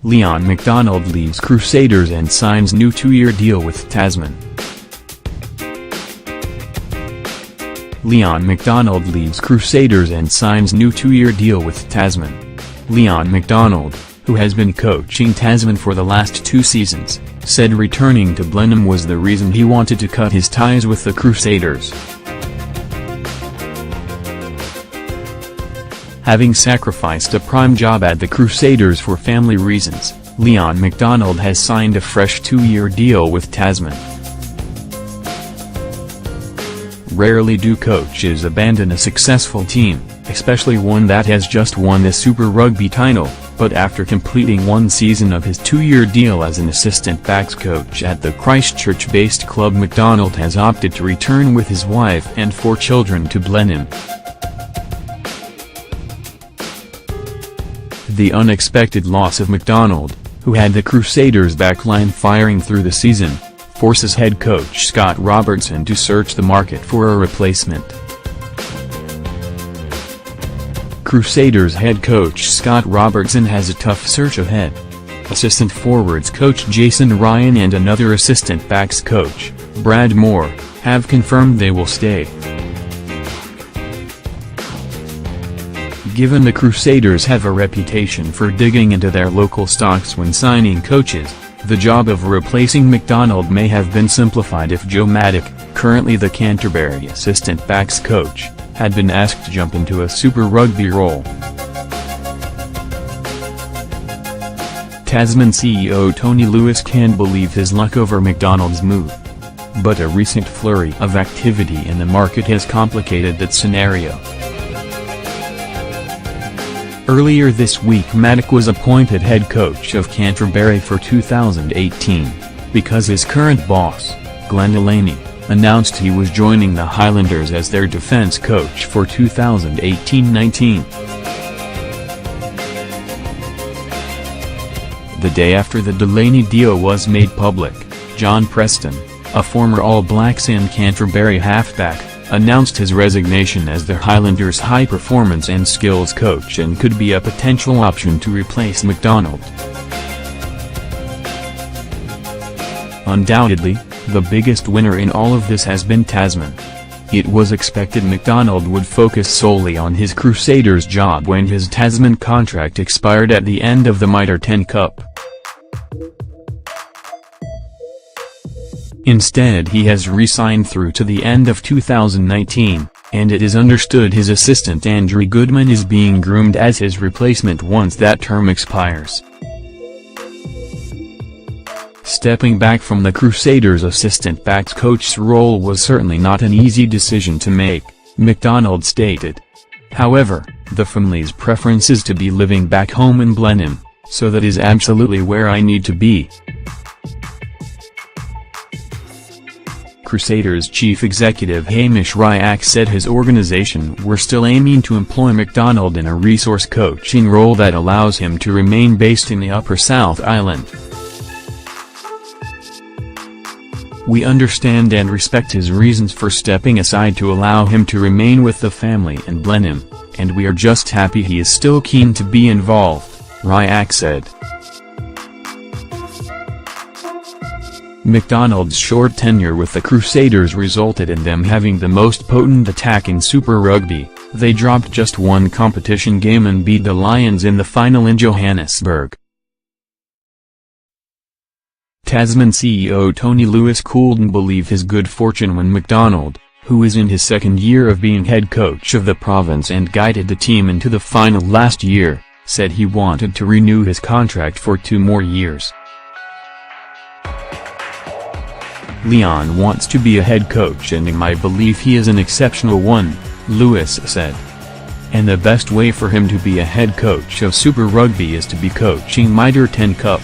Leon MacDonald leaves Crusaders and signs new 2-year deal with Tasman. Leon MacDonald leaves Crusaders and signs new 2-year deal with Tasman. Leon MacDonald, who has been coaching Tasman for the last 2 seasons, said returning to Blenheim was the reason he wanted to cut his ties with the Crusaders. Having sacrificed a prime job at the Crusaders for family reasons, Leon MacDonald has signed a fresh 2-year deal with Tasman. Rarely do coaches abandon a successful team, especially one that has just won the Super Rugby title, but after completing 1 season of his 2-year deal as an assistant backs coach at the Christchurch-based club, MacDonald has opted to return with his wife and 4 children to Blenheim. The unexpected loss of MacDonald, who had the Crusaders' backline firing through the season, forces head coach Scott Robertson to search the market for a replacement. Crusaders head coach Scott Robertson has a tough search ahead. Assistant forwards coach Jason Ryan and another assistant backs coach, Brad Moore, have confirmed they will stay. Given the Crusaders have a reputation for digging into their local stocks when signing coaches, the job of replacing MacDonald may have been simplified if Joe Maddock, currently the Canterbury assistant backs coach, had been asked to jump into a Super Rugby role. Tasman CEO Tony Lewis can't believe his luck over MacDonald's move. But a recent flurry of activity in the market has complicated that scenario. Earlier this week, Maddock was appointed head coach of Canterbury for 2018, because his current boss, Glenn Delaney, announced he was joining the Highlanders as their defence coach for 2018-19. The day after the Delaney deal was made public, John Preston, a former All Blacks and Canterbury halfback, announced his resignation as the Highlanders' high-performance and skills coach and could be a potential option to replace MacDonald. Undoubtedly, the biggest winner in all of this has been Tasman. It was expected MacDonald would focus solely on his Crusaders job when his Tasman contract expired at the end of the Mitre 10 Cup. Instead, he has re-signed through to the end of 2019, and it is understood his assistant Andrew Goodman is being groomed as his replacement once that term expires. Stepping back from the Crusaders' assistant backs coach's role was certainly not an easy decision to make, MacDonald stated. However, the family's preference is to be living back home in Blenheim, so that is absolutely where I need to be. Crusaders chief executive Hamish Ryak said his organisation were still aiming to employ MacDonald in a resource coaching role that allows him to remain based in the Upper South Island. We understand and respect his reasons for stepping aside to allow him to remain with the family in Blenheim, and we are just happy he is still keen to be involved, Ryak said. MacDonald's short tenure with the Crusaders resulted in them having the most potent attack in Super Rugby. They dropped just 1 competition game and beat the Lions in the final in Johannesburg. Tasman CEO Tony Lewis couldn't believe his good fortune when MacDonald, who is in his 2nd year of being head coach of the province and guided the team into the final last year, said he wanted to renew his contract for 2 more years. Leon wants to be a head coach and in my belief he is an exceptional one, Lewis said. And the best way for him to be a head coach of Super Rugby is to be coaching Mitre 10 Cup.